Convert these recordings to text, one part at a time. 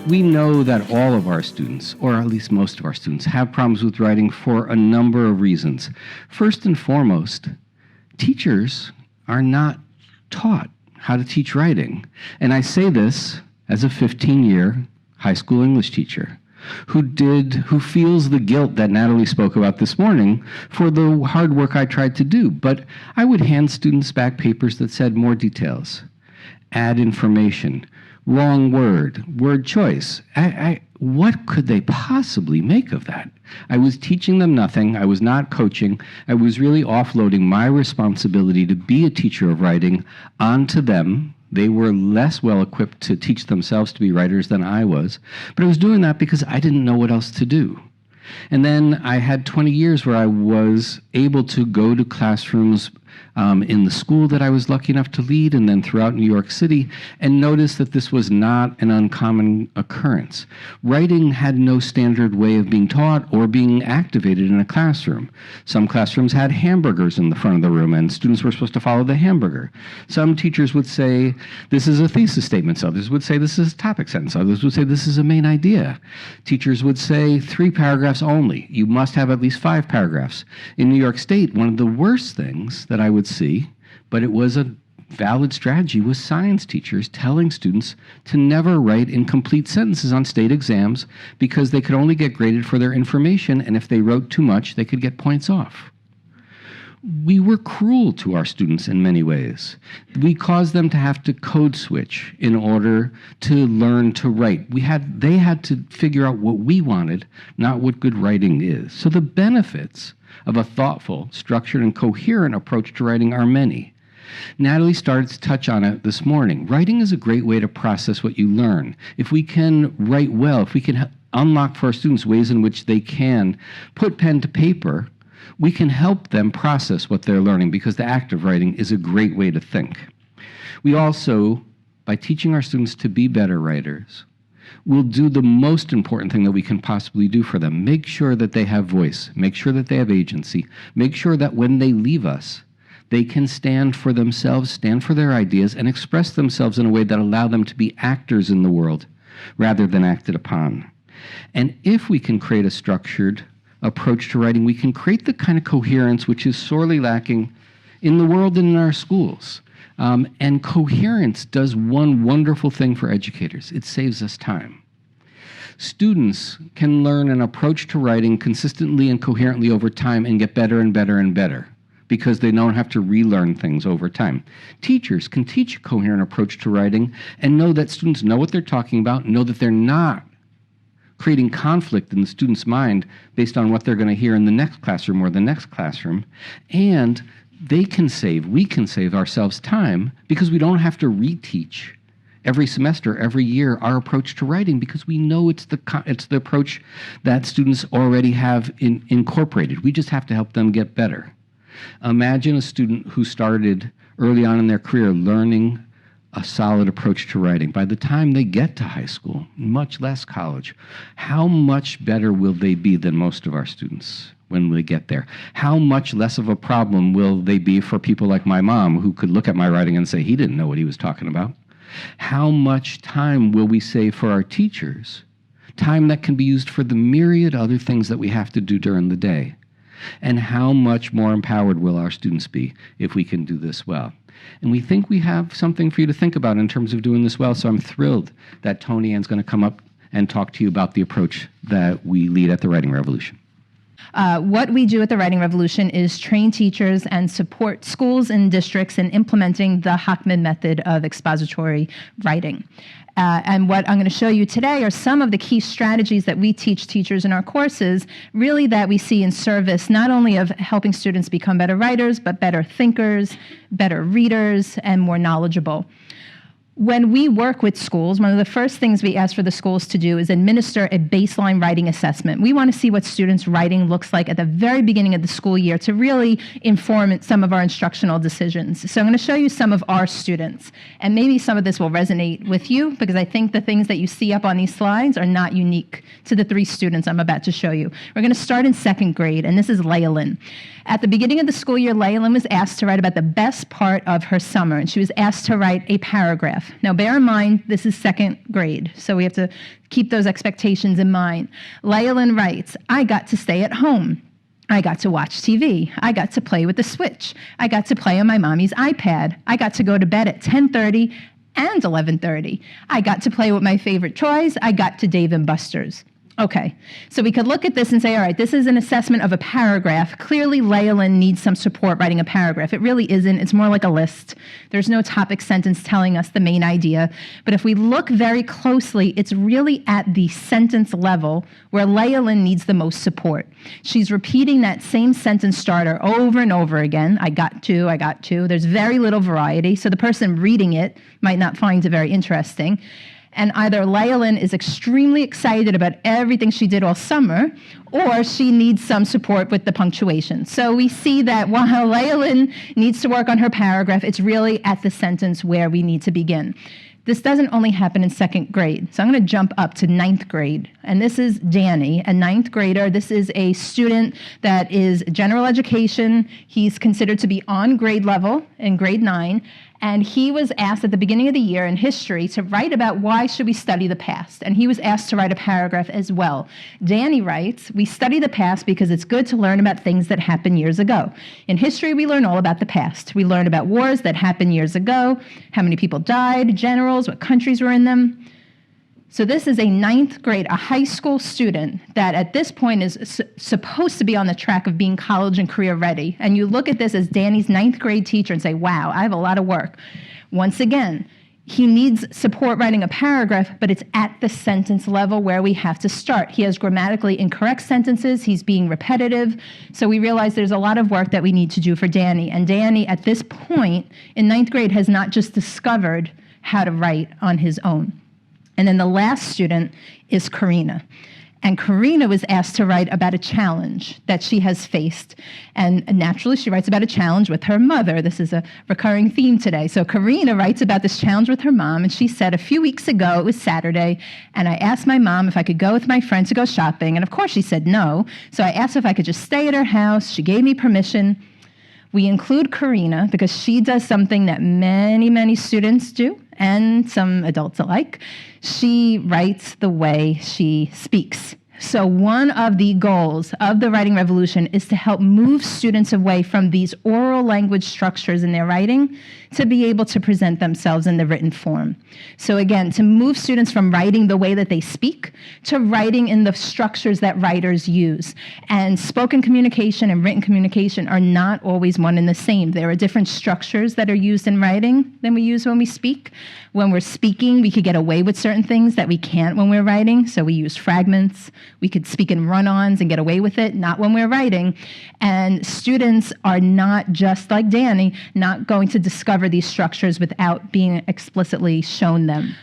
We know that all of our students, or at least most of our students, have problems with writing for a number of reasons. First and foremost, teachers are not taught how to teach writing. And I say this as a 15-year high school English teacher who feels the guilt that Natalie spoke about this morning for the hard work I tried to do. But I would hand students back papers that said more details, add information, wrong word choice. What could they possibly make of that? I was teaching them nothing. I was not coaching. I was really offloading my responsibility to be a teacher of writing onto them. They were less well equipped to teach themselves to be writers than I was. But I was doing that because I didn't know what else to do. And then I had 20 years where I was able to go to classrooms in the school that I was lucky enough to lead, and then throughout New York City, and noticed that this was not an uncommon occurrence. Writing had no standard way of being taught or being activated in a classroom. Some classrooms had hamburgers in the front of the room, and students were supposed to follow the hamburger. Some teachers would say, this is a thesis statement. Others would say, this is a topic sentence. Others would say, this is a main idea. Teachers would say, 3 paragraphs only. You must have at least 5 paragraphs. In New York State, one of the worst things that I would see, but it was a valid strategy, was science teachers telling students to never write incomplete sentences on state exams because they could only get graded for their information, and if they wrote too much, they could get points off. We were cruel to our students in many ways. We caused them to have to code switch in order to learn to write. They had to figure out what we wanted, not what good writing is. So the benefits of a thoughtful, structured, and coherent approach to writing are many. Natalie started to touch on it this morning. Writing is a great way to process what you learn. If we can write well, if we can unlock for our students ways in which they can put pen to paper, we can help them process what they're learning, because the act of writing is a great way to think. We also, by teaching our students to be better writers, we'll do the most important thing that we can possibly do for them. Make sure that they have voice. Make sure that they have agency. Make sure that when they leave us, they can stand for themselves, stand for their ideas, and express themselves in a way that allow them to be actors in the world rather than acted upon. And if we can create a structured approach to writing, we can create the kind of coherence which is sorely lacking in the world and in our schools. And coherence does one wonderful thing for educators. It saves us time. Students can learn an approach to writing consistently and coherently over time and get better and better and better, because they don't have to relearn things over time. Teachers can teach a coherent approach to writing and know that students know what they're talking about, know that they're not creating conflict in the student's mind based on what they're going to hear in the next classroom or the next classroom. And we can save ourselves time, because we don't have to reteach every semester, every year, our approach to writing, because we know it's the approach that students already have incorporated. We just have to help them get better. Imagine a student who started early on in their career learning a solid approach to writing. By the time they get to high school, much less college, how much better will they be than most of our students when we get there? How much less of a problem will they be for people like my mom, who could look at my writing and say he didn't know what he was talking about? How much time will we save for our teachers? Time that can be used for the myriad other things that we have to do during the day. And how much more empowered will our students be if we can do this well? And we think we have something for you to think about in terms of doing this well, so I'm thrilled that Toni-Ann's going to come up and talk to you about the approach that we lead at the Writing Revolution. What we do at the Writing Revolution is train teachers and support schools and districts in implementing the Hochman Method of expository writing. And what I'm going to show you today are some of the key strategies that we teach teachers in our courses, really that we see in service not only of helping students become better writers, but better thinkers, better readers, and more knowledgeable. When we work with schools, one of the first things we ask for the schools to do is administer a baseline writing assessment. We want to see what students' writing looks like at the very beginning of the school year to really inform some of our instructional decisions. So I'm going to show you some of our students, and maybe some of this will resonate with you, because I think the things that you see up on these slides are not unique to the 3 students I'm about to show you. We're going to start in 2nd grade, and this is Leialynn. At the beginning of the school year, Leialynn was asked to write about the best part of her summer, and she was asked to write a paragraph. Now, bear in mind, this is second grade, so we have to keep those expectations in mind. Leialynn writes, "I got to stay at home. I got to watch TV. I got to play with the Switch. I got to play on my mommy's iPad. I got to go to bed at 10:30 and 11:30. I got to play with my favorite toys. I got to Dave & Buster's." Okay, so we could look at this and say, all right, this is an assessment of a paragraph. Clearly, Leialynn needs some support writing a paragraph. It really isn't. It's more like a list. There's no topic sentence telling us the main idea. But if we look very closely, it's really at the sentence level where Leialynn needs the most support. She's repeating that same sentence starter over and over again. I got to, I got to. There's very little variety, so the person reading it might not find it very interesting. And either Leialynn is extremely excited about everything she did all summer, or she needs some support with the punctuation. So we see that while Leialynn needs to work on her paragraph, it's really at the sentence where we need to begin. This doesn't only happen in second grade. So I'm going to jump up to ninth grade. And this is Danny, a ninth grader. This is a student that is general education. He's considered to be on grade level in grade 9. And he was asked at the beginning of the year in history to write about why should we study the past. And he was asked to write a paragraph as well. Danny writes, "We study the past because it's good to learn about things that happened years ago. In history, we learn all about the past. We learn about wars that happened years ago, how many people died, generals, what countries were in them." So this is a ninth grade, a high school student that at this point is supposed to be on the track of being college and career ready. And you look at this as Danny's ninth grade teacher and say, wow, I have a lot of work. Once again, he needs support writing a paragraph, but it's at the sentence level where we have to start. He has grammatically incorrect sentences. He's being repetitive. So we realize there's a lot of work that we need to do for Danny. And Danny, at this point in ninth grade, has not just discovered how to write on his own. And then the last student is Karina. And Karina was asked to write about a challenge that she has faced. And naturally, she writes about a challenge with her mother. This is a recurring theme today. So Karina writes about this challenge with her mom, and she said, "A few weeks ago, it was Saturday, and I asked my mom if I could go with my friend to go shopping. And of course, she said no. So I asked if I could just stay at her house. She gave me permission." We include Karina because she does something that many, many students do, and some adults alike. She writes the way she speaks. So one of the goals of the Writing Revolution is to help move students away from these oral language structures in their writing to be able to present themselves in the written form. So again, to move students from writing the way that they speak to writing in the structures that writers use. And spoken communication and written communication are not always one and the same. There are different structures that are used in writing than we use when we speak. When we're speaking, we could get away with certain things that we can't when we're writing. So we use fragments. We could speak in run-ons and get away with it, not when we're writing. And students are not, just like Danny, not going to discover these structures without being explicitly shown them.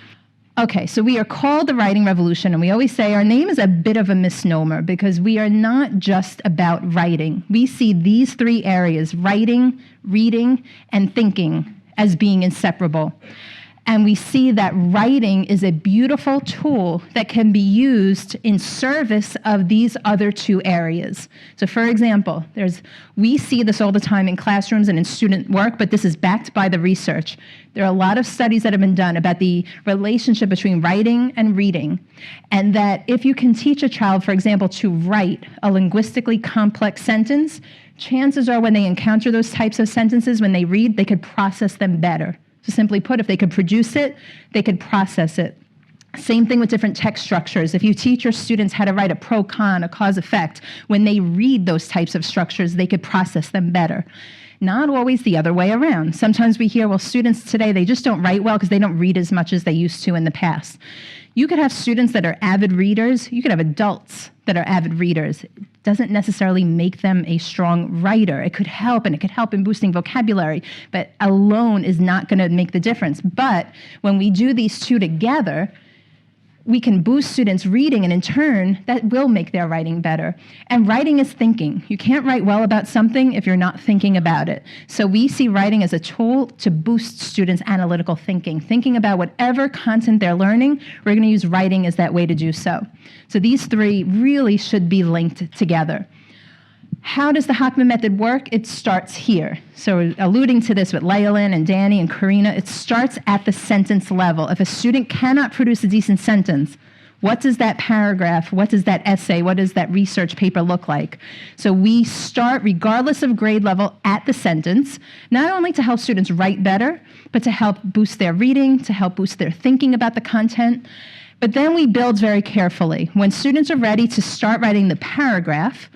Okay, so we are called the Writing Revolution, and we always say our name is a bit of a misnomer because we are not just about writing. We see these three areas, writing, reading, and thinking, as being inseparable. And we see that writing is a beautiful tool that can be used in service of these other two areas. So for example, we see this all the time in classrooms and in student work, but this is backed by the research. There are a lot of studies that have been done about the relationship between writing and reading, and that if you can teach a child, for example, to write a linguistically complex sentence, chances are when they encounter those types of sentences, when they read, they could process them better. So simply put, if they could produce it, they could process it. Same thing with different text structures. If you teach your students how to write a pro-con, a cause-effect, when they read those types of structures, they could process them better. Not always the other way around. Sometimes we hear, well, students today, they just don't write well because they don't read as much as they used to in the past. You could have students that are avid readers. You could have adults that are avid readers. It doesn't necessarily make them a strong writer. It could help, and it could help in boosting vocabulary, but alone is not going to make the difference. But when we do these two together, we can boost students' reading, and in turn, that will make their writing better. And writing is thinking. You can't write well about something if you're not thinking about it. So we see writing as a tool to boost students' analytical thinking. Thinking about whatever content they're learning, we're going to use writing as that way to do so. So these three really should be linked together. How does the Hochman method work? It starts here. So we're alluding to this with Leialynn and Danny and Karina. It starts at the sentence level. If a student cannot produce a decent sentence, what does that paragraph, what does that essay, what does that research paper look like? So we start, regardless of grade level, at the sentence, not only to help students write better, but to help boost their reading, to help boost their thinking about the content. But then we build very carefully. When students are ready to start writing the paragraph,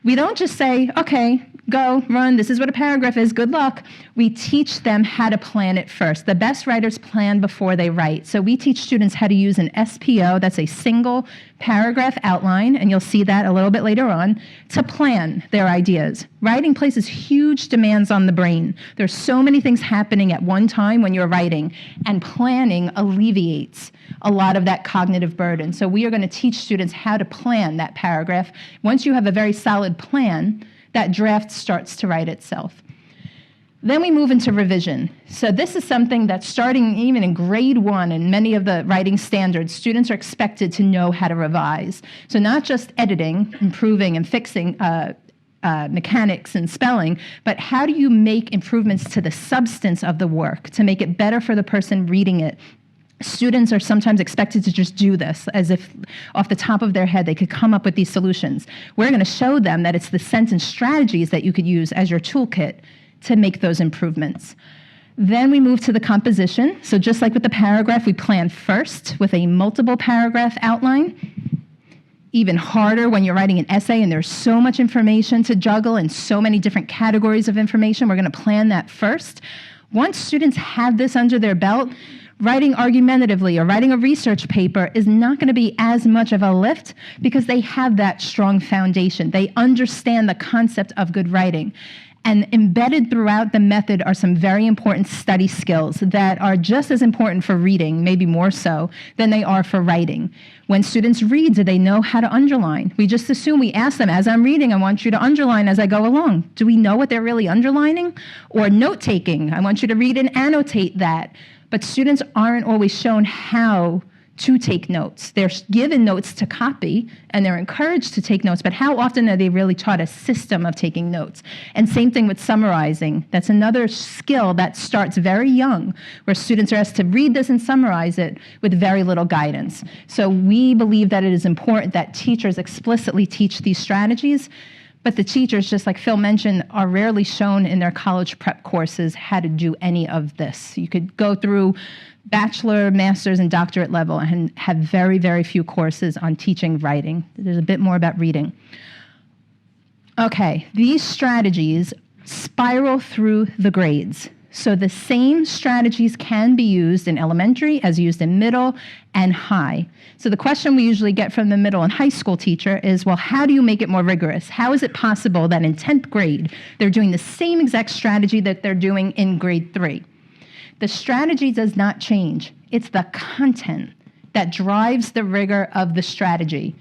we don't just say, okay, go, run, this is what a paragraph is, good luck. We teach them how to plan it first. The best writers plan before they write. So we teach students how to use an SPO, that's a single paragraph outline, and you'll see that a little bit later on, to plan their ideas. Writing places huge demands on the brain. There's so many things happening at one time when you're writing, and planning alleviates a lot of that cognitive burden. So we are going to teach students how to plan that paragraph. Once you have a very solid plan, that draft starts to write itself. Then we move into revision. So this is something that's starting even in grade 1 in many of the writing standards, students are expected to know how to revise. So not just editing, improving, and fixing mechanics and spelling, but how do you make improvements to the substance of the work to make it better for the person reading it? Students are sometimes expected to just do this as if off the top of their head they could come up with these solutions. We're going to show them that it's the sentence strategies that you could use as your toolkit to make those improvements. Then we move to the composition. So just like with the paragraph, we plan first with a multiple paragraph outline. Even harder when you're writing an essay and there's so much information to juggle and so many different categories of information. We're going to plan that first. Once students have this under their belt, writing argumentatively or writing a research paper is not going to be as much of a lift because they have that strong foundation. They understand the concept of good writing. And embedded throughout the method are some very important study skills that are just as important for reading, maybe more so, than they are for writing. When students read, do they know how to underline? We just assume we ask them, as I'm reading, I want you to underline as I go along. Do we know what they're really underlining? Or note-taking, I want you to read and annotate that. But students aren't always shown how to take notes. They're given notes to copy, and they're encouraged to take notes, but how often are they really taught a system of taking notes? And same thing with summarizing. That's another skill that starts very young, where students are asked to read this and summarize it with very little guidance. So we believe that it is important that teachers explicitly teach these strategies, but the teachers, just like Phil mentioned, are rarely shown in their college prep courses how to do any of this. You could go through bachelor, master's, and doctorate level and have very, very few courses on teaching writing. There's a bit more about reading. Okay, these strategies spiral through the grades. So the same strategies can be used in elementary as used in middle and high. So the question we usually get from the middle and high school teacher is, well, how do you make it more rigorous? How is it possible that in 10th grade, they're doing the same exact strategy that they're doing in grade 3? The strategy does not change. It's the content that drives the rigor of the strategy.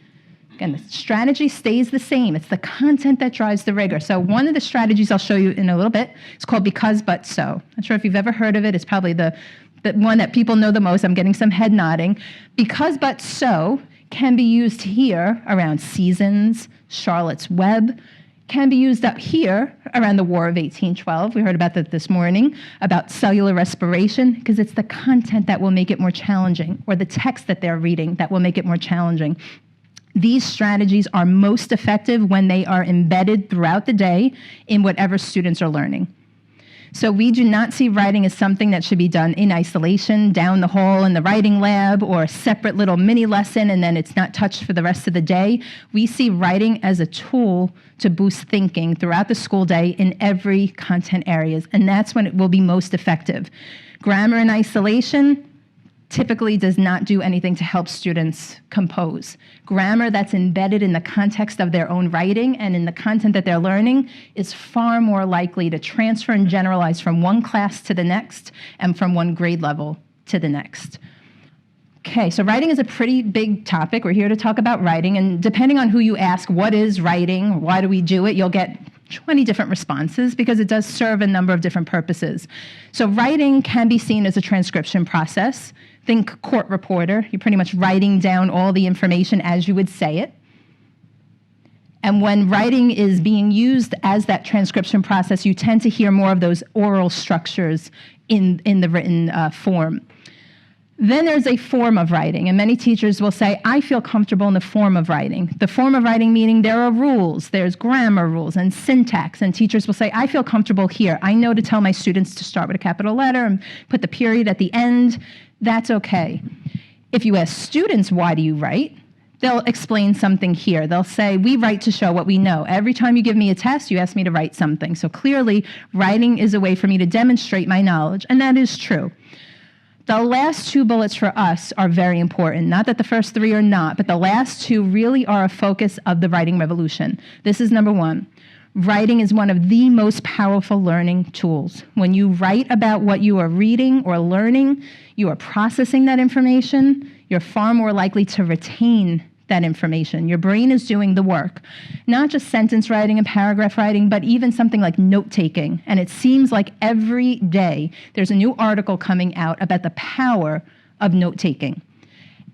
Again, the strategy stays the same. It's the content that drives the rigor. So one of the strategies I'll show you in a little bit is called because, but, so. Not sure if you've ever heard of it. It's probably the one that people know the most. I'm getting some head nodding. Because, but, so can be used here around seasons, Charlotte's Web, can be used up here around the War of 1812. We heard about that this morning, about cellular respiration, because it's the content that will make it more challenging, or the text that they're reading that will make it more challenging. These strategies are most effective when they are embedded throughout the day in whatever students are learning. So we do not see writing as something that should be done in isolation, down the hall in the writing lab, or a separate little mini lesson and then it's not touched for the rest of the day. We see writing as a tool to boost thinking throughout the school day in every content areas, and that's when it will be most effective. Grammar in isolation typically does not do anything to help students compose. Grammar that's embedded in the context of their own writing and in the content that they're learning is far more likely to transfer and generalize from one class to the next and from one grade level to the next. Okay, so writing is a pretty big topic. We're here to talk about writing, and depending on who you ask, what is writing, why do we do it, you'll get 20 different responses because it does serve a number of different purposes. So writing can be seen as a transcription process. Think court reporter. You're pretty much writing down all the information as you would say it. And when writing is being used as that transcription process, you tend to hear more of those oral structures in the written form. Then there's a form of writing, and many teachers will say, I feel comfortable in the form of writing. The form of writing meaning there are rules, there's grammar rules and syntax, and teachers will say, I feel comfortable here. I know to tell my students to start with a capital letter and put the period at the end. That's okay. If you ask students, why do you write? They'll explain something here. They'll say, we write to show what we know. Every time you give me a test, you ask me to write something. So clearly, writing is a way for me to demonstrate my knowledge, and that is true. The last two bullets for us are very important. Not that the first three are not, but the last two really are a focus of the writing revolution. This is number one. Writing is one of the most powerful learning tools. When you write about what you are reading or learning, you are processing that information. You're far more likely to retain that information. Your brain is doing the work, not just sentence writing and paragraph writing, but even something like note-taking. And it seems like every day there's a new article coming out about the power of note-taking.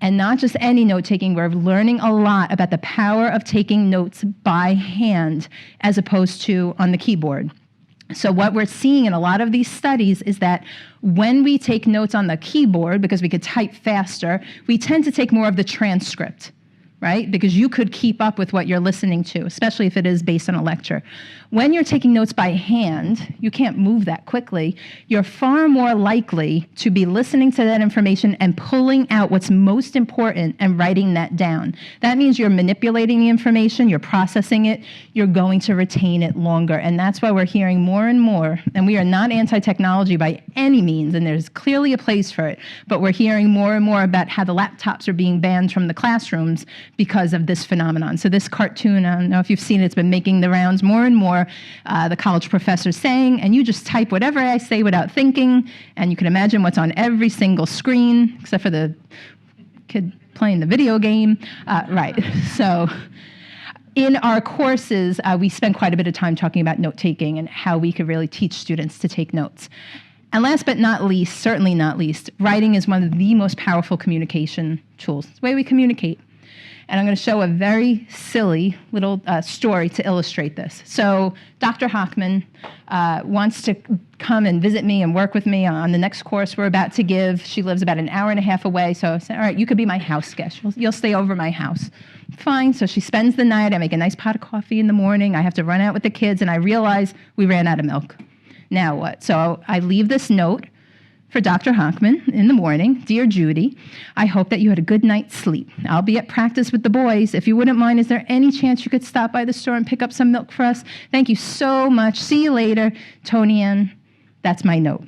And not just any note-taking, we're learning a lot about the power of taking notes by hand as opposed to on the keyboard. So what we're seeing in a lot of these studies is that when we take notes on the keyboard, because we could type faster, we tend to take more of the transcript, right? Because you could keep up with what you're listening to, especially if it is based on a lecture. When you're taking notes by hand, you can't move that quickly. You're far more likely to be listening to that information and pulling out what's most important and writing that down. That means you're manipulating the information, you're processing it, you're going to retain it longer. And that's why we're hearing more and more, and we are not anti-technology by any means, and there's clearly a place for it, but we're hearing more and more about how the laptops are being banned from the classrooms because of this phenomenon. So this cartoon, I don't know if you've seen it, it's been making the rounds more and more. The college professor's saying, and you just type whatever I say without thinking, and you can imagine what's on every single screen, except for the kid playing the video game. Right, so in our courses, we spend quite a bit of time talking about note-taking and how we could really teach students to take notes. And last but not least, certainly not least, writing is one of the most powerful communication tools. It's the way we communicate. And I'm going to show a very silly little story to illustrate this. So Dr. Hochman wants to come and visit me and work with me on the next course we're about to give. She lives about an hour and a half away, so I said, all right, you could be my house guest. You'll stay over my house. Fine, so she spends the night. I make a nice pot of coffee in the morning. I have to run out with the kids, and I realize we ran out of milk. Now what? So I leave this note for Dr. Hochman in the morning. Dear Judy, I hope that you had a good night's sleep. I'll be at practice with the boys. If you wouldn't mind, is there any chance you could stop by the store and pick up some milk for us? Thank you so much. See you later, Toni-Ann. That's my note.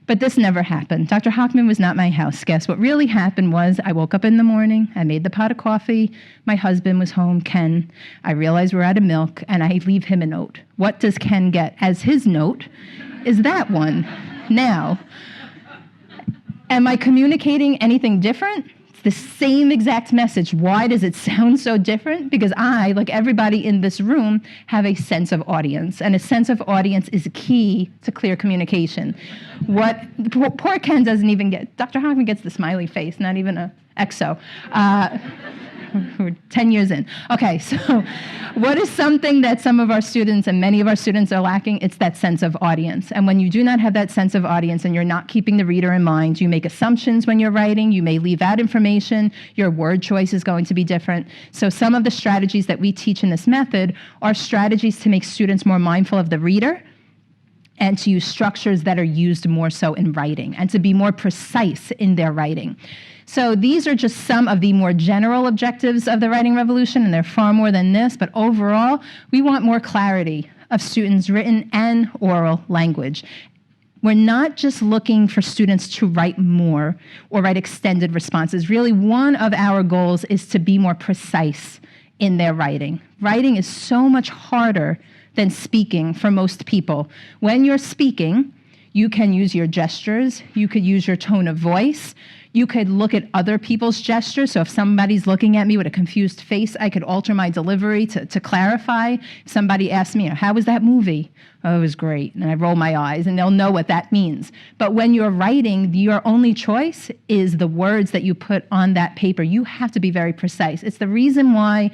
But this never happened. Dr. Hochman was not my house guest. What really happened was I woke up in the morning, I made the pot of coffee, my husband was home, Ken. I realized we're out of milk, and I leave him a note. What does Ken get as his note is that one. Now, am I communicating anything different? It's the same exact message. Why does it sound so different? Because I, like everybody in this room, have a sense of audience. And a sense of audience is key to clear communication. What poor Ken doesn't even get, Dr. Hochman gets the smiley face, not even a XO. We're 10 years in. Okay, so what is something that some of our students and many of our students are lacking? It's that sense of audience. And when you do not have that sense of audience and you're not keeping the reader in mind, you make assumptions when you're writing, you may leave out information, your word choice is going to be different. So some of the strategies that we teach in this method are strategies to make students more mindful of the reader and to use structures that are used more so in writing and to be more precise in their writing. So these are just some of the more general objectives of the writing revolution, and they're far more than this, but overall, we want more clarity of students' written and oral language. We're not just looking for students to write more or write extended responses. Really, one of our goals is to be more precise in their writing. Writing is so much harder than speaking for most people. When you're speaking, you can use your gestures, you could use your tone of voice, you could look at other people's gestures. So if somebody's looking at me with a confused face, I could alter my delivery to clarify. If somebody asks me, how was that movie? Oh, it was great. And I roll my eyes, and they'll know what that means. But when you're writing, your only choice is the words that you put on that paper. You have to be very precise. It's the reason why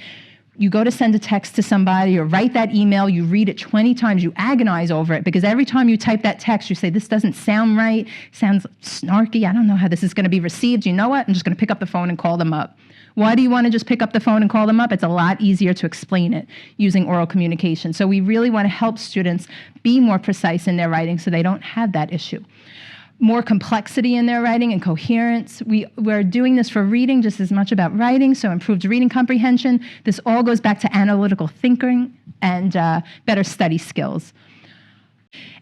You go to send a text to somebody or write that email, you read it 20 times, you agonize over it, because every time you type that text, you say, this doesn't sound right, sounds snarky, I don't know how this is going to be received. You know what? I'm just going to pick up the phone and call them up. Why do you want to just pick up the phone and call them up? It's a lot easier to explain it using oral communication. So we really want to help students be more precise in their writing so they don't have that issue. More complexity in their writing and coherence. We're doing this for reading just as much about writing, so improved reading comprehension. This all goes back to analytical thinking and better study skills.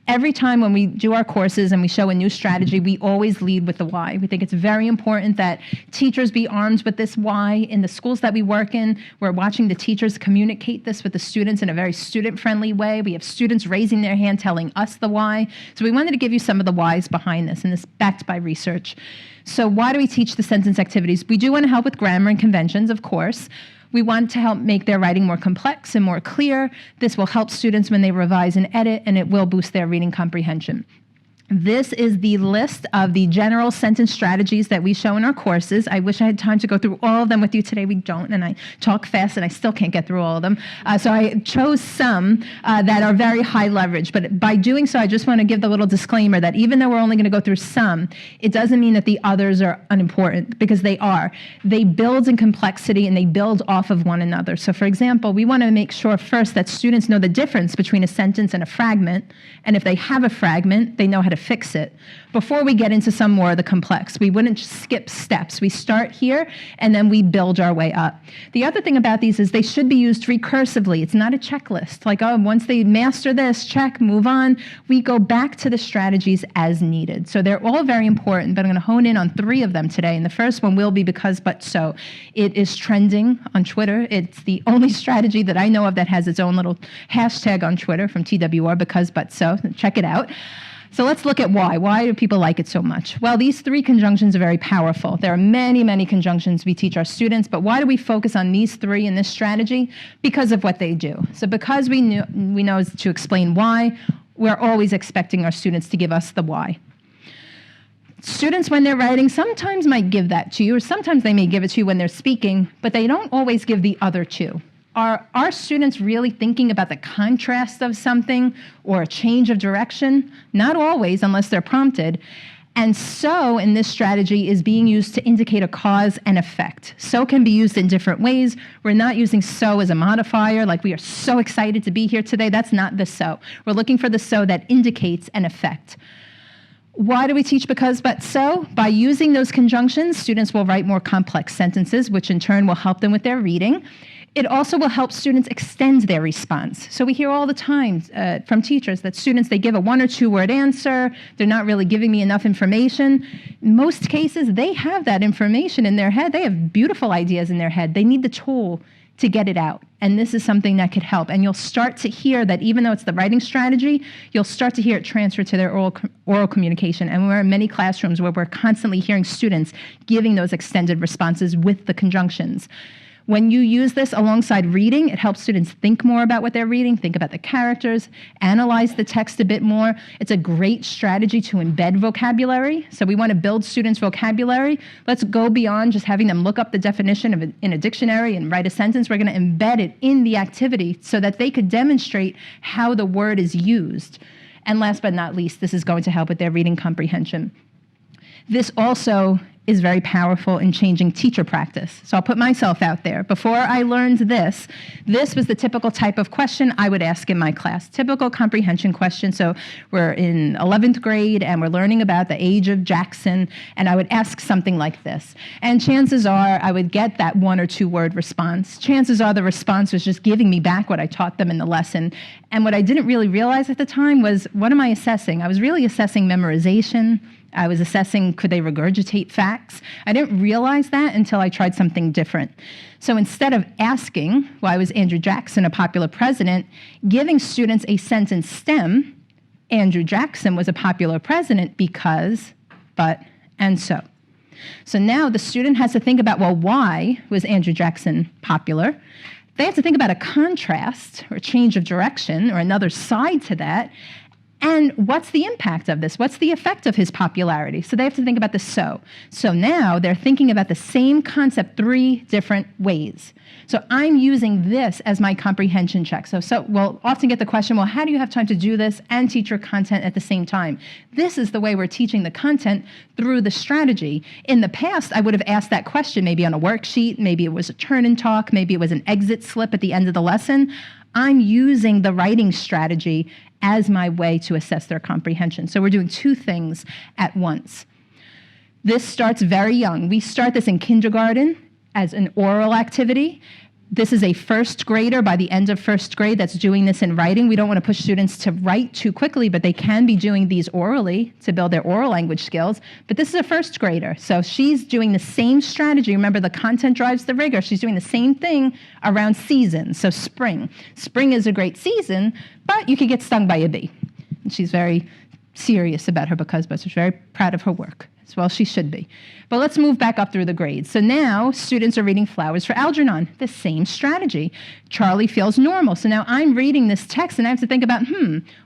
Every time when we do our courses and we show a new strategy, we always lead with the why. We think it's very important that teachers be armed with this why. In the schools that we work in, we're watching the teachers communicate this with the students in a very student-friendly way. We have students raising their hand telling us the why. So we wanted to give you some of the whys behind this, and this backed by research. So why do we teach the sentence activities? We do want to help with grammar and conventions, of course. We want to help make their writing more complex and more clear. This will help students when they revise and edit, and it will boost their reading comprehension. This is the list of the general sentence strategies that we show in our courses. I wish I had time to go through all of them with you today. We don't, and I talk fast, and I still can't get through all of them. So I chose some that are very high leverage. But by doing so, I just want to give the little disclaimer that even though we're only going to go through some, it doesn't mean that the others are unimportant, because they are. They build in complexity, and they build off of one another. So for example, we want to make sure first that students know the difference between a sentence and a fragment. And if they have a fragment, they know how to fix it. Before we get into some more of the complex, we wouldn't just skip steps. We start here, and then we build our way up. The other thing about these is they should be used recursively. It's not a checklist. Like, oh, once they master this, check, move on. We go back to the strategies as needed. So they're all very important, but I'm going to hone in on 3 of them today. And the first one will be because, but, so. It is trending on Twitter. It's the only strategy that I know of that has its own little hashtag on Twitter from TWR, because, but, so. Check it out. So let's look at why. Why do people like it so much? Well, these 3 conjunctions are very powerful. There are many, many conjunctions we teach our students, but why do we focus on these 3 in this strategy? Because of what they do. So because we know to explain why, we're always expecting our students to give us the why. Students, when they're writing, sometimes might give that to you, or sometimes they may give it to you when they're speaking, but they don't always give the other 2. Are our students really thinking about the contrast of something or a change of direction? Not always, unless they're prompted. And so in this strategy is being used to indicate a cause and effect. So can be used in different ways. We're not using so as a modifier, like we are so excited to be here today. That's not the so. We're looking for the so that indicates an effect. Why do we teach because, but, so? By using those conjunctions, students will write more complex sentences, which in turn will help them with their reading. It also will help students extend their response. So we hear all the time from teachers that students, they give a 1 or 2 word answer. They're not really giving me enough information. In most cases, they have that information in their head. They have beautiful ideas in their head. They need the tool to get it out. And this is something that could help. And you'll start to hear that even though it's the writing strategy, you'll start to hear it transfer to their oral communication. And we're in many classrooms where we're constantly hearing students giving those extended responses with the conjunctions. When you use this alongside reading, it helps students think more about what they're reading, think about the characters, analyze the text a bit more. It's a great strategy to embed vocabulary. So we want to build students' vocabulary. Let's go beyond just having them look up the definition in a dictionary and write a sentence. We're going to embed it in the activity so that they could demonstrate how the word is used. And last but not least, this is going to help with their reading comprehension. This also is very powerful in changing teacher practice. So I'll put myself out there. Before I learned this was the typical type of question I would ask in my class. Typical comprehension question. So we're in 11th grade and we're learning about the age of Jackson, and I would ask something like this. And chances are I would get that 1 or 2 word response. Chances are the response was just giving me back what I taught them in the lesson. And what I didn't really realize at the time was, what am I assessing? I was really assessing memorization. I was assessing, could they regurgitate facts? I didn't realize that until I tried something different. So instead of asking, why was Andrew Jackson a popular president, giving students a sentence stem, Andrew Jackson was a popular president because, but, and so. So now the student has to think about, well, why was Andrew Jackson popular? They have to think about a contrast or change of direction or another side to that. And what's the impact of this? What's the effect of his popularity? So they have to think about the so. So now they're thinking about the same concept 3 different ways. So I'm using this as my comprehension check. So we'll often get the question, well, how do you have time to do this and teach your content at the same time? This is the way we're teaching the content through the strategy. In the past, I would have asked that question maybe on a worksheet, maybe it was a turn and talk, maybe it was an exit slip at the end of the lesson. I'm using the writing strategy as my way to assess their comprehension. So we're doing 2 things at once. This starts very young. We start this in kindergarten as an oral activity. This is a first grader by the end of first grade that's doing this in writing. We don't want to push students to write too quickly, but they can be doing these orally to build their oral language skills. But this is a first grader. So she's doing the same strategy. Remember, the content drives the rigor. She's doing the same thing around seasons. So spring. Spring is a great season, but you could get stung by a bee. And she's very serious about her because she's very proud of her work. As well, she should be. But let's move back up through the grades. So now students are reading Flowers for Algernon, the same strategy. Charlie feels normal. So now I'm reading this text and I have to think about,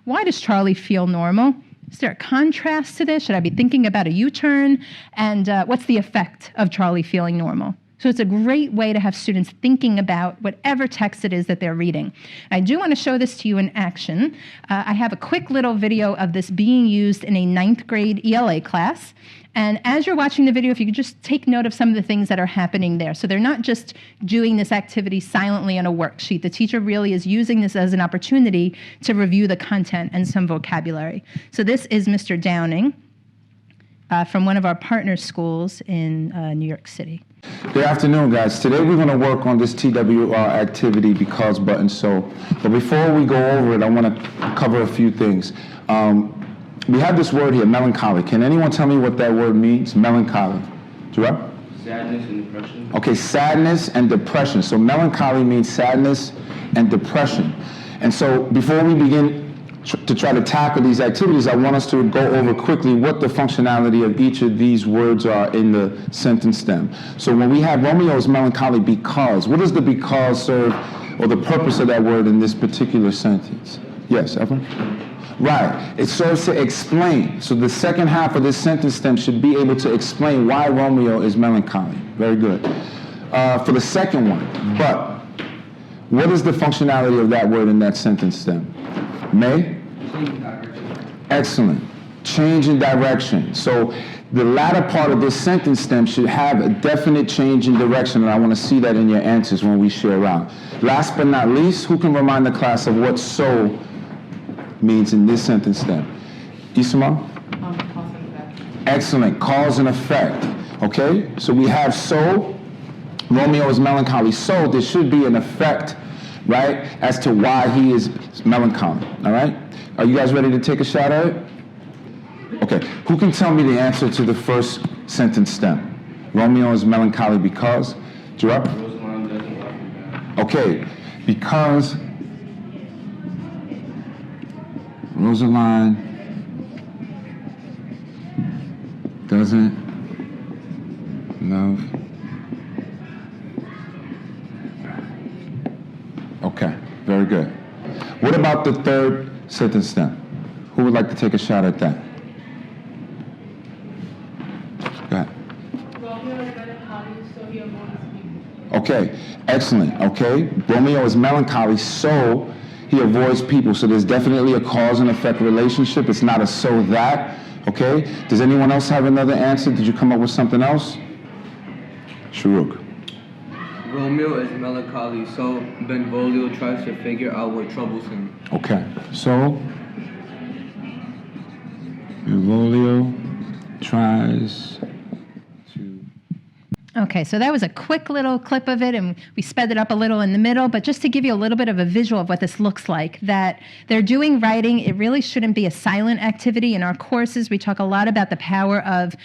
why does Charlie feel normal? Is there a contrast to this? Should I be thinking about a U-turn? And what's the effect of Charlie feeling normal? So it's a great way to have students thinking about whatever text it is that they're reading. I do want to show this to you in action. I have a quick little video of this being used in a 9th grade ELA class. And as you're watching the video, if you could just take note of some of the things that are happening there. So they're not just doing this activity silently on a worksheet. The teacher really is using this as an opportunity to review the content and some vocabulary. So this is Mr. Downing from one of our partner schools in New York City. Good afternoon, guys. Today we're going to work on this TWR activity, because, but, and so. But before we go over it, I want to cover a few things. We have this word here, melancholy. Can anyone tell me what that word means? Melancholy. Gerard? Sadness and depression. Okay, sadness and depression. So melancholy means sadness and depression. And so before we begin to try to tackle these activities, I want us to go over quickly what the functionality of each of these words are in the sentence stem. So when we have Romeo is melancholy because, what does the because serve, or the purpose of that word in this particular sentence? Yes, Evelyn? Right, it serves to explain. So the second half of this sentence stem should be able to explain why Romeo is melancholy. Very good. For the second one, but, what is the functionality of that word in that sentence stem? May? Excellent. Change in direction. So the latter part of this sentence stem should have a definite change in direction, and I want to see that in your answers when we share out. Last but not least, who can remind the class of what so means in this sentence stem? Isma? Cause and effect. Excellent. Cause and effect. Okay? So we have so, Romeo is melancholy. So there should be an effect, right, as to why he is melancholy. All right? Are you guys ready to take a shot at it? Okay. Who can tell me the answer to the first sentence stem? Romeo is melancholy because? Gerard? Rosamund doesn't love me back. Okay. Because Rosaline doesn't love. Okay, very good. What about the third sentence stem? Who would like to take a shot at that? Go ahead. Romeo is melancholy, so he avoids people. Okay, excellent. Okay, Romeo is melancholy, so he avoids people. So there's definitely a cause and effect relationship. It's not a so that. Okay, does anyone else have another answer? Did you come up with something else? Sharuk. Romeo is melancholy, so Benvolio tries to figure out what troubles him. Okay, so Benvolio tries to. Okay, so that was a quick little clip of it, and we sped it up a little in the middle, but just to give you a little bit of a visual of what this looks like, that they're doing writing. It really shouldn't be a silent activity. In our courses, we talk a lot about the power of,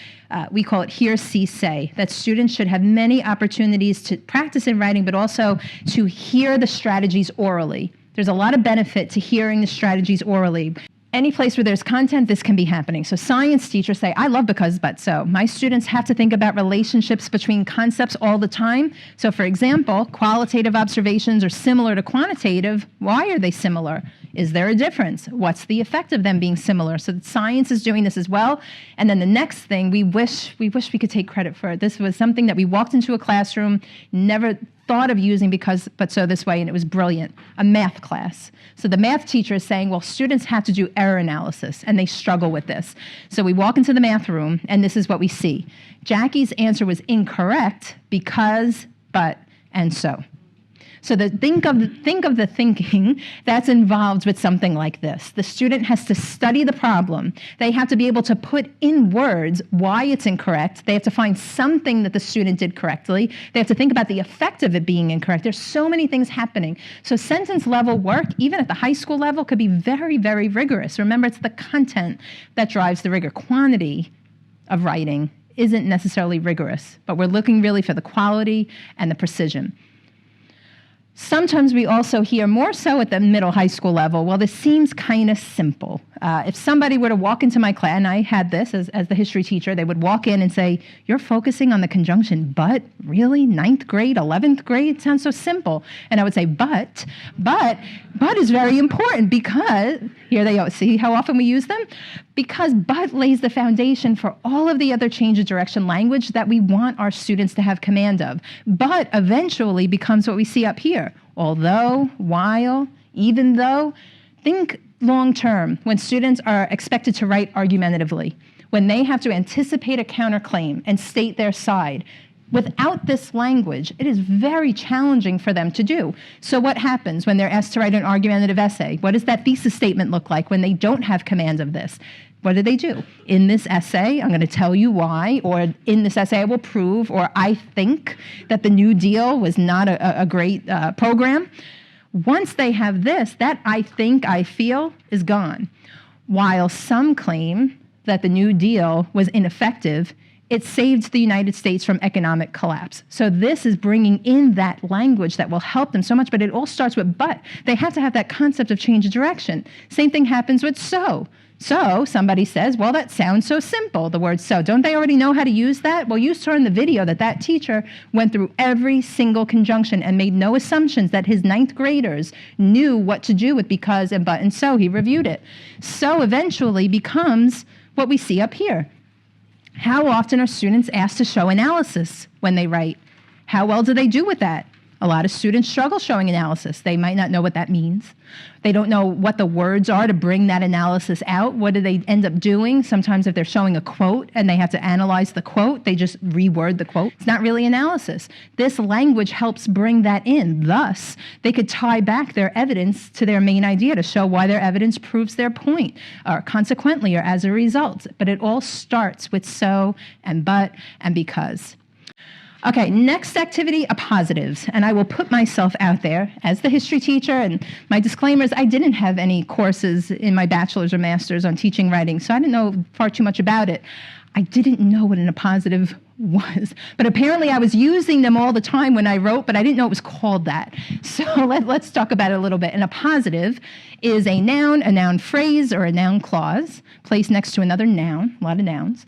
we call it hear, see, say, that students should have many opportunities to practice in writing, but also to hear the strategies orally. There's a lot of benefit to hearing the strategies orally. Any place where there's content, this can be happening. So science teachers say, I love because, but so. My students have to think about relationships between concepts all the time. So for example, qualitative observations are similar to quantitative. Why are they similar? Is there a difference? What's the effect of them being similar? So science is doing this as well. And then the next thing, we wish we could take credit for it. This was something that we walked into a classroom, never thought of using but so this way, and it was brilliant, a math class. So the math teacher is saying, well, students have to do error analysis, and they struggle with this. So we walk into the math room, and this is what we see. Jackie's answer was incorrect because, but, and so. So think of the thinking that's involved with something like this. The student has to study the problem. They have to be able to put in words why it's incorrect. They have to find something that the student did correctly. They have to think about the effect of it being incorrect. There's so many things happening. So sentence level work, even at the high school level, could be very, very rigorous. Remember, it's the content that drives the rigor. Quantity of writing isn't necessarily rigorous, but we're looking really for the quality and the precision. Sometimes we also hear, more so at the middle high school level, well, this seems kind of simple. If somebody were to walk into my class, and I had this as the history teacher, they would walk in and say, you're focusing on the conjunction, but really? 9th grade, 11th grade? It sounds so simple. And I would say, but is very important because, here they go, see how often we use them? Because but lays the foundation for all of the other change of direction language that we want our students to have command of. But eventually becomes what we see up here. Although, while, even though. Think long term when students are expected to write argumentatively, when they have to anticipate a counterclaim and state their side. Without this language, it is very challenging for them to do. So what happens when they're asked to write an argumentative essay? What does that thesis statement look like when they don't have command of this? What do? In this essay, I'm going to tell you why, or in this essay, I will prove, or I think that the New Deal was not a great program. Once they have this, that I think, I feel is gone. While some claim that the New Deal was ineffective, it saved the United States from economic collapse. So this is bringing in that language that will help them so much, but it all starts with but. They have to have that concept of change of direction. Same thing happens with so. So somebody says, well, that sounds so simple, the word so. Don't they already know how to use that? Well, you saw in the video that teacher went through every single conjunction and made no assumptions that his 9th graders knew what to do with because and but and so. He reviewed it. So eventually becomes what we see up here. How often are students asked to show analysis when they write? How well do they do with that? A lot of students struggle showing analysis. They might not know what that means. They don't know what the words are to bring that analysis out. What do they end up doing? Sometimes if they're showing a quote and they have to analyze the quote, they just reword the quote. It's not really analysis. This language helps bring that in. Thus, they could tie back their evidence to their main idea to show why their evidence proves their point, or consequently, or as a result. But it all starts with so and but and because. Okay, next activity, appositives. And I will put myself out there as the history teacher, and my disclaimer is I didn't have any courses in my bachelor's or master's on teaching writing, so I didn't know far too much about it. I didn't know what an appositive was, but apparently I was using them all the time when I wrote, but I didn't know it was called that. So let's talk about it a little bit. An appositive is a noun phrase, or a noun clause placed next to another noun, a lot of nouns,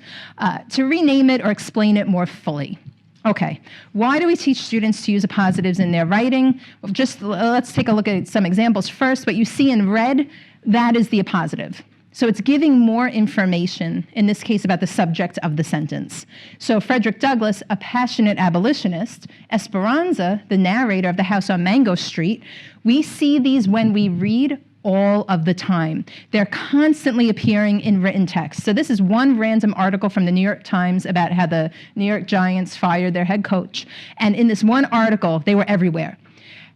to rename it or explain it more fully. Okay, why do we teach students to use appositives in their writing? Well, just let's take a look at some examples first. What you see in red, that is the appositive. So it's giving more information, in this case about the subject of the sentence. So Frederick Douglass, a passionate abolitionist, Esperanza, the narrator of the house on Mango Street, we see these when we read all of the time. They're constantly appearing in written text. So this is one random article from the New York Times about how the New York Giants fired their head coach. And in this one article, they were everywhere.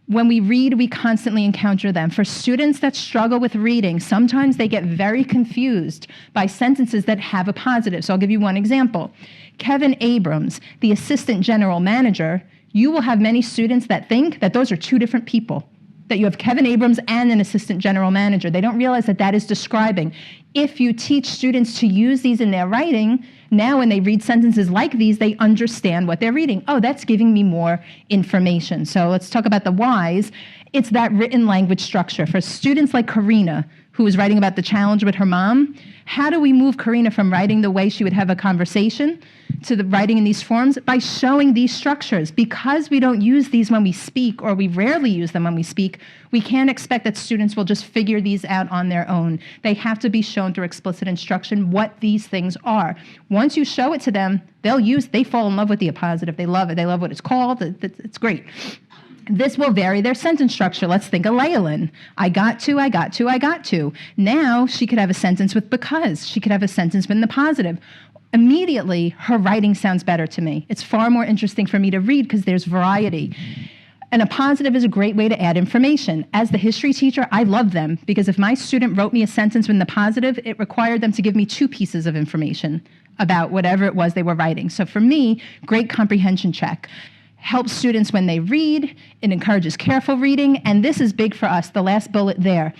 When we read, we constantly encounter them. For students that struggle with reading, sometimes they get very confused by sentences that have appositives. So I'll give you one example. Kevin Abrams, the assistant general manager, you will have many students that think that those are two different people, that you have Kevin Abrams and an assistant general manager. They don't realize that that is describing. If you teach students to use these in their writing, now when they read sentences like these, they understand what they're reading. Oh, that's giving me more information. So let's talk about the whys. It's that written language structure. For students like Karina, who was writing about the challenge with her mom, how do we move Karina from writing the way she would have a conversation to the writing in these forms by showing these structures. Because we don't use these when we speak, or we rarely use them when we speak, we can't expect that students will just figure these out on their own. They have to be shown through explicit instruction what these things are. Once you show it to them, they fall in love with the appositive. They love it. They love what it's called. It's great. This will vary their sentence structure. Let's think of Leialynn. I got to, I got to, I got to. Now she could have a sentence with because. She could have a sentence with the positive. Immediately, her writing sounds better to me. It's far more interesting for me to read because there's variety. And appositive is a great way to add information. As the history teacher, I love them because if my student wrote me a sentence with the positive, it required them to give me 2 pieces of information about whatever it was they were writing. So for me, great comprehension check. Helps students when they read, it encourages careful reading, and this is big for us, the last bullet there.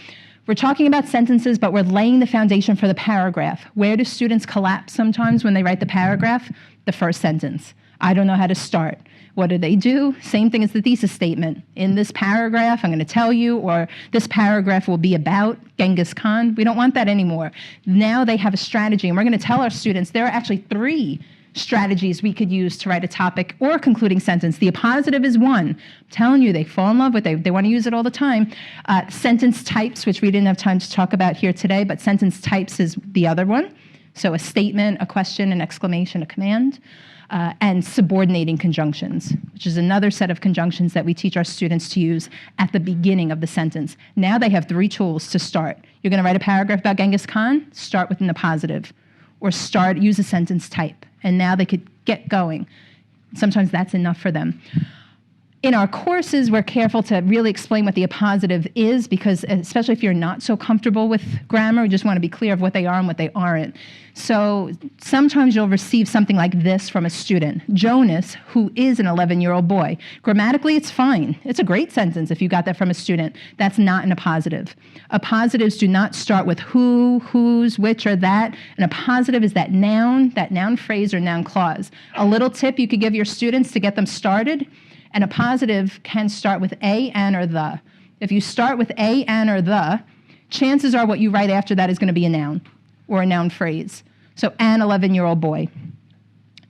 We're talking about sentences, but we're laying the foundation for the paragraph. Where do students collapse sometimes when they write the paragraph? The first sentence. I don't know how to start. What do? Same thing as the thesis statement. In this paragraph, I'm going to tell you, or this paragraph will be about Genghis Khan. We don't want that anymore. Now they have a strategy, and we're going to tell our students there are actually 3 strategies we could use to write a topic or a concluding sentence. The appositive is one. I'm telling you, they fall in love with it. They want to use it all the time. Sentence types, which we didn't have time to talk about here today, but sentence types is the other one. So a statement, a question, an exclamation, a command. And subordinating conjunctions, which is another set of conjunctions that we teach our students to use at the beginning of the sentence. Now they have 3 tools to start. You're going to write a paragraph about Genghis Khan, start with an appositive, or use a sentence type. And now they could get going. Sometimes that's enough for them. In our courses, we're careful to really explain what the appositive is because especially if you're not so comfortable with grammar, we just want to be clear of what they are and what they aren't. So sometimes you'll receive something like this from a student. Jonas, who is an 11-year-old boy. Grammatically, it's fine. It's a great sentence if you got that from a student. That's not an appositive. Appositives do not start with who, whose, which, or that. An appositive is that noun phrase or noun clause. A little tip you could give your students to get them started. An appositive can start with a, an, or the. If you start with a, an, or the, chances are what you write after that is going to be a noun or a noun phrase. So an 11-year-old boy.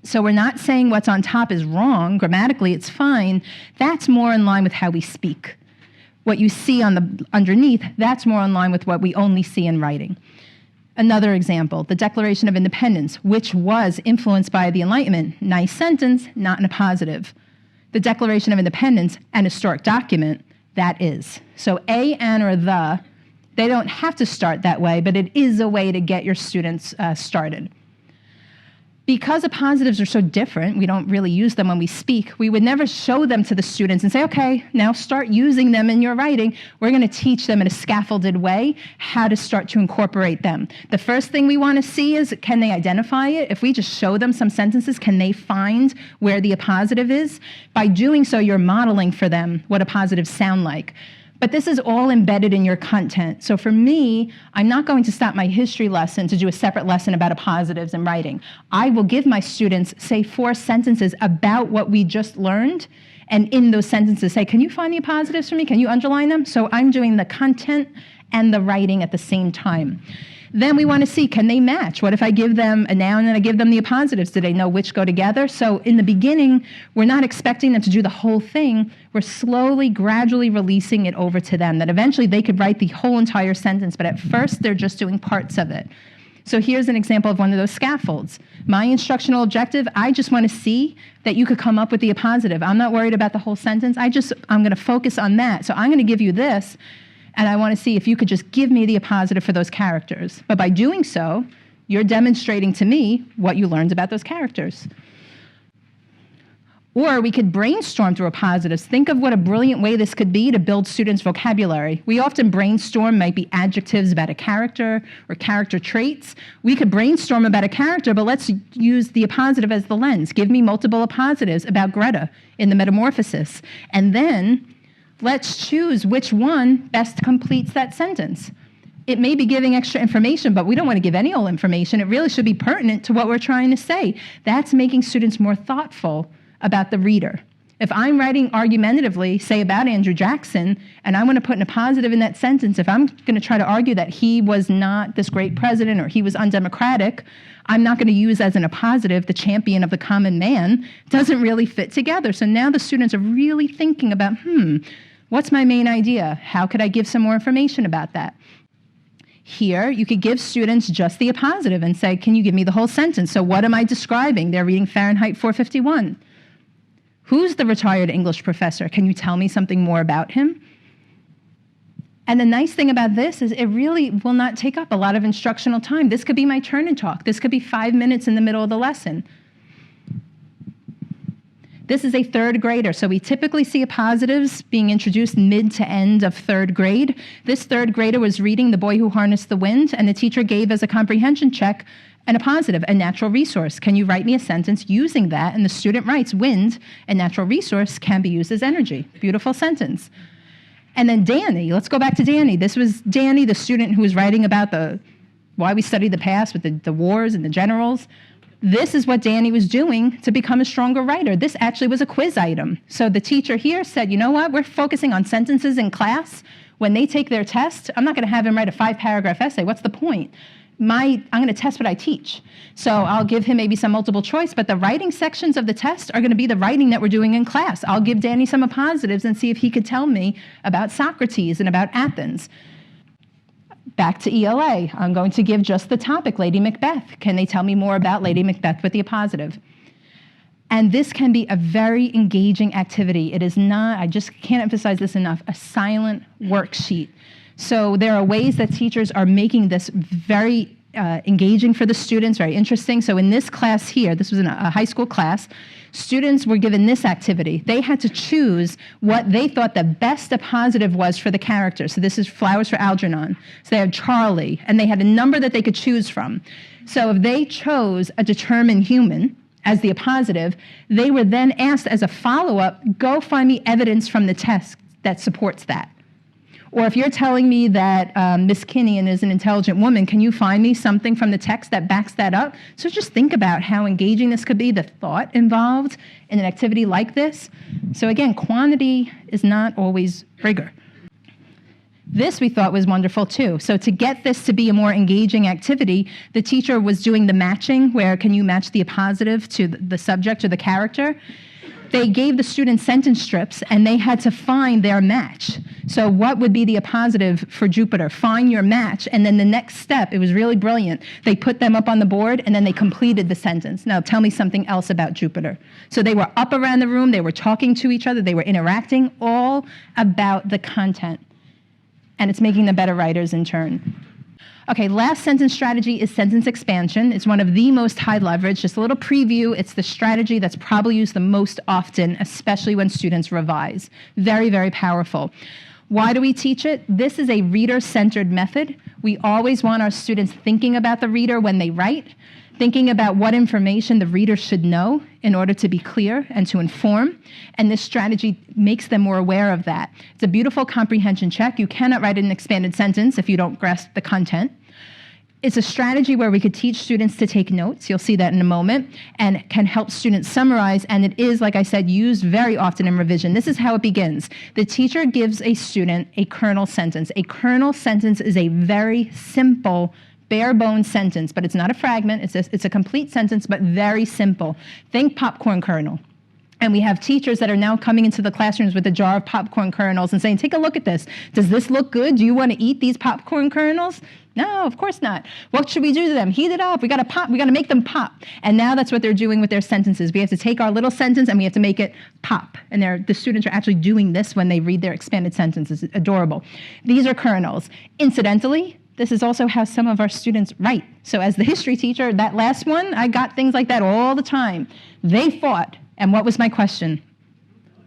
So we're not saying what's on top is wrong. Grammatically, it's fine. That's more in line with how we speak. What you see on the underneath, that's more in line with what we only see in writing. Another example, the Declaration of Independence, which was influenced by the Enlightenment. Nice sentence, not an appositive. The Declaration of Independence, an historic document, that is. So a, an, or the, they don't have to start that way, but it is a way to get your students started. Because appositives are so different, we don't really use them when we speak, we would never show them to the students and say, okay, now start using them in your writing. We're going to teach them in a scaffolded way how to start to incorporate them. The first thing we want to see is, can they identify it? If we just show them some sentences, can they find where the appositive is? By doing so, you're modeling for them what appositives sound like. But this is all embedded in your content. So for me, I'm not going to stop my history lesson to do a separate lesson about appositives and writing. I will give my students, say, 4 sentences about what we just learned, and in those sentences say, can you find the appositives for me? Can you underline them? So I'm doing the content and the writing at the same time. Then we want to see, can they match? What if I give them a noun and I give them the appositives? Do they know which go together? So in the beginning, we're not expecting them to do the whole thing. We're slowly, gradually releasing it over to them, that eventually they could write the whole entire sentence, but at first they're just doing parts of it. So here's an example of one of those scaffolds. My instructional objective, I just want to see that you could come up with the appositive. I'm not worried about the whole sentence. I'm going to focus on that. So I'm going to give you this, and I want to see if you could just give me the appositive for those characters. But by doing so, you're demonstrating to me what you learned about those characters. Or we could brainstorm through appositives. Think of what a brilliant way this could be to build students' vocabulary. We often brainstorm, might be adjectives about a character or character traits. We could brainstorm about a character, but let's use the appositive as the lens. Give me multiple appositives about Greta in the Metamorphosis. And then let's choose which one best completes that sentence. It may be giving extra information, but we don't want to give any old information. It really should be pertinent to what we're trying to say. That's making students more thoughtful about the reader. If I'm writing argumentatively, say about Andrew Jackson, and I want to put an appositive in that sentence, if I'm going to try to argue that he was not this great president or he was undemocratic, I'm not going to use as an appositive the champion of the common man. It doesn't really fit together. So now the students are really thinking about, what's my main idea? How could I give some more information about that? Here, you could give students just the appositive and say, can you give me the whole sentence? So what am I describing? They're reading Fahrenheit 451. Who's the retired English professor? Can you tell me something more about him? And the nice thing about this is it really will not take up a lot of instructional time. This could be my turn and talk. This could be 5 minutes in the middle of the lesson. This is a third grader, so we typically see appositives being introduced mid to end of third grade. This third grader was reading The Boy Who Harnessed the Wind, and the teacher gave as a comprehension check an appositive, a natural resource. Can you write me a sentence using that? And the student writes, wind, a natural resource, can be used as energy. Beautiful sentence. And then Danny, let's go back to Danny. This was Danny, the student who was writing about why we study the past with the wars and the generals. This is what Danny was doing to become a stronger writer. This actually was a quiz item. So the teacher here said, you know what, we're focusing on sentences in class. When they take their test, I'm not going to have him write a 5-paragraph essay. What's the point? I'm going to test what I teach. So I'll give him maybe some multiple choice, but the writing sections of the test are going to be the writing that we're doing in class. I'll give Danny some appositives and see if he could tell me about Socrates and about Athens. Back to ELA, I'm going to give just the topic, Lady Macbeth. Can they tell me more about Lady Macbeth with the appositive? And this can be a very engaging activity. It is not, I just can't emphasize this enough, a silent worksheet. So there are ways that teachers are making this very engaging for the students, very interesting. So in this class here, this was in a high school class, students were given this activity. They had to choose what they thought the best appositive was for the character. So this is Flowers for Algernon. So they had Charlie, and they had a number that they could choose from. So if they chose a determined human as the appositive, they were then asked as a follow-up, go find me evidence from the test that supports that. Or if you're telling me that Miss Kinnian is an intelligent woman, can you find me something from the text that backs that up? So just think about how engaging this could be, the thought involved in an activity like this. So again, quantity is not always rigor. This we thought was wonderful too. So to get this to be a more engaging activity, the teacher was doing the matching, where can you match the appositive to the subject or the character? They gave the students sentence strips, and they had to find their match. So what would be the appositive for Jupiter? Find your match, and then the next step, it was really brilliant. They put them up on the board, and then they completed the sentence. Now tell me something else about Jupiter. So they were up around the room, they were talking to each other, they were interacting, all about the content. And it's making them better writers in turn. Okay, last sentence strategy is sentence expansion. It's one of the most high leverage. Just a little preview, it's the strategy that's probably used the most often, especially when students revise. Very, very powerful. Why do we teach it? This is a reader-centered method. We always want our students thinking about the reader when they write, thinking about what information the reader should know in order to be clear and to inform. And this strategy makes them more aware of that. It's a beautiful comprehension check. You cannot write an expanded sentence if you don't grasp the content. It's a strategy where we could teach students to take notes. You'll see that in a moment, and can help students summarize. And it is, like I said, used very often in revision. This is how it begins. The teacher gives a student a kernel sentence. A kernel sentence is a very simple, bare bones sentence, but it's not a fragment. It's a complete sentence, but very simple. Think popcorn kernel. And we have teachers that are now coming into the classrooms with a jar of popcorn kernels and saying, take a look at this. Does this look good? Do you want to eat these popcorn kernels? No, of course not. What should we do to them? Heat it up. We got to pop. We got to make them pop. And now that's what they're doing with their sentences. We have to take our little sentence and we have to make it pop. And the students are actually doing this when they read their expanded sentences. It's adorable. These are kernels. Incidentally, this is also how some of our students write. So as the history teacher, that last one, I got things like that all the time. They fought. And what was my question?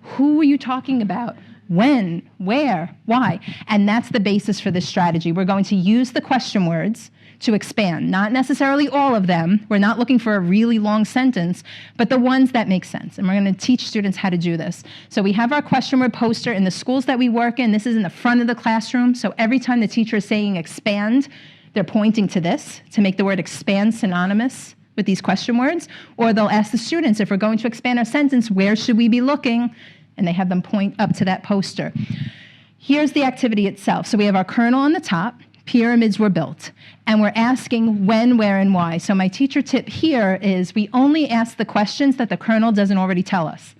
Who are you talking about? When? Where? Why? And that's the basis for this strategy. We're going to use the question words to expand, not necessarily all of them. We're not looking for a really long sentence, but the ones that make sense. And we're going to teach students how to do this. So we have our question word poster in the schools that we work in. This is in the front of the classroom. So every time the teacher is saying expand, they're pointing to this to make the word expand synonymous with these question words, or they'll ask the students, if we're going to expand our sentence, where should we be looking? And they have them point up to that poster. Here's the activity itself. So we have our kernel on the top, pyramids were built, and we're asking when, where, and why. So my teacher tip here is we only ask the questions that the kernel doesn't already tell us.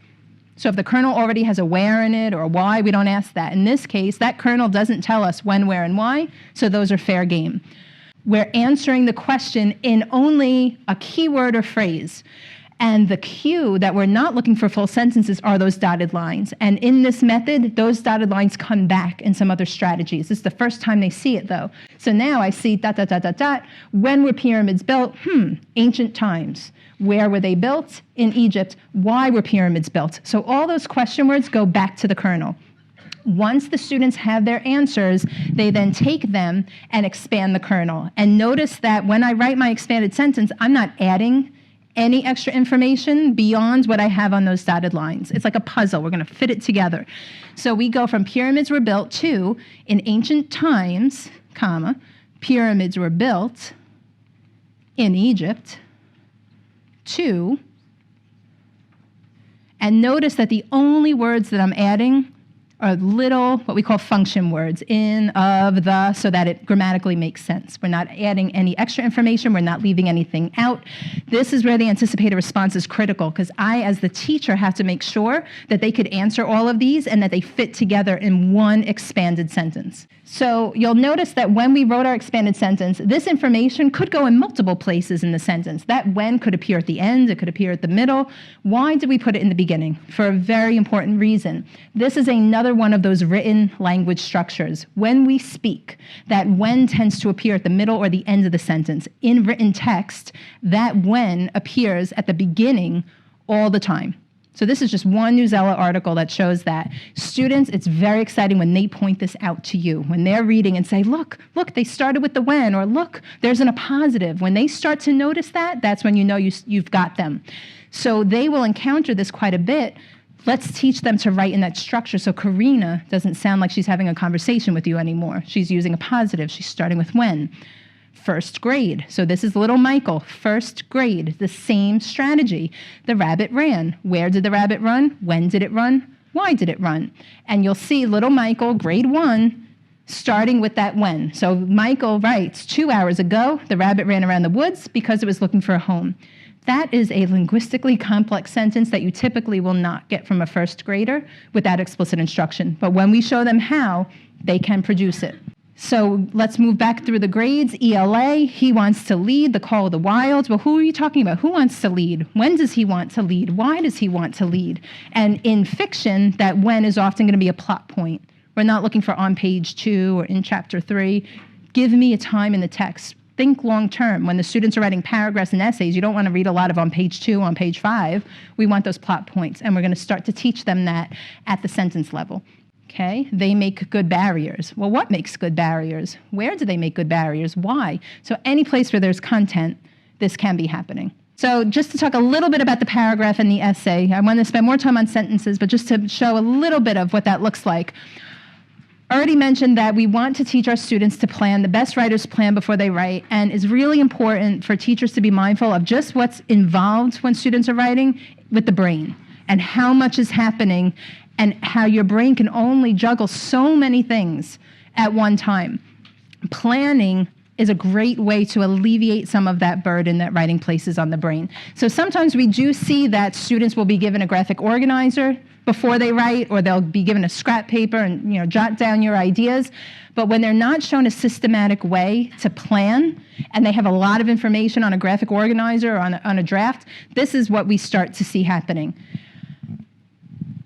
So if the kernel already has a where in it or a why, we don't ask that. In this case, that kernel doesn't tell us when, where, and why, so those are fair game. We're answering the question in only a keyword or phrase. And the cue that we're not looking for full sentences are those dotted lines. And in this method, those dotted lines come back in some other strategies. This is the first time they see it, though. So now I see ... When were pyramids built? Ancient times. Where were they built? In Egypt. Why were pyramids built? So all those question words go back to the kernel. Once the students have their answers, they then take them and expand the kernel. And notice that when I write my expanded sentence, I'm not adding any extra information beyond what I have on those dotted lines. It's like a puzzle. We're going to fit it together. So we go from pyramids were built to, in ancient times, comma, pyramids were built in Egypt to, and notice that the only words that I'm adding are little, what we call function words, in, of, the, so that it grammatically makes sense. We're not adding any extra information. We're not leaving anything out. This is where the anticipated response is critical, because I, as the teacher, have to make sure that they could answer all of these and that they fit together in one expanded sentence. So you'll notice that when we wrote our expanded sentence, this information could go in multiple places in the sentence. That when could appear at the end, it could appear at the middle. Why did we put it in the beginning? For a very important reason. This is another one of those written language structures. When we speak, that when tends to appear at the middle or the end of the sentence. In written text, that when appears at the beginning all the time. So this is just one Newsella article that shows that. Students, it's very exciting when they point this out to you. When they're reading and say, look, they started with the when, or look, there's an appositive. When they start to notice that, that's when you know you've got them. So they will encounter this quite a bit. Let's teach them to write in that structure so Karina doesn't sound like she's having a conversation with you anymore. She's using a positive. She's starting with when. First grade. So this is little Michael, first grade, the same strategy. The rabbit ran. Where did the rabbit run? When did it run? Why did it run? And you'll see little Michael, grade 1, starting with that when. So Michael writes, 2 hours ago, the rabbit ran around the woods because it was looking for a home. That is a linguistically complex sentence that you typically will not get from a first grader without explicit instruction. But when we show them how, they can produce it. So let's move back through the grades. ELA, he wants to lead, the call of the wild. Well, who are you talking about? Who wants to lead? When does he want to lead? Why does he want to lead? And in fiction, that when is often going to be a plot point. We're not looking for on page 2 or in chapter 3. Give me a time in the text. Think long term. When the students are writing paragraphs and essays, you don't want to read a lot of on page 2, on page 5. We want those plot points, and we're going to start to teach them that at the sentence level. Okay, they make good barriers. Well, what makes good barriers? Where do they make good barriers? Why? So any place where there's content, this can be happening. So just to talk a little bit about the paragraph and the essay, I want to spend more time on sentences, but just to show a little bit of what that looks like. I already mentioned that we want to teach our students to plan. The best writers plan before they write, and it's really important for teachers to be mindful of just what's involved when students are writing with the brain and how much is happening and how your brain can only juggle so many things at one time. Planning is a great way to alleviate some of that burden that writing places on the brain. So sometimes we do see that students will be given a graphic organizer before they write, or they'll be given a scrap paper and jot down your ideas. But when they're not shown a systematic way to plan, and they have a lot of information on a graphic organizer or on a draft, this is what we start to see happening.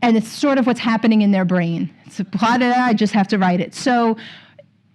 And it's sort of what's happening in their brain. It's plotted out, I just have to write it. So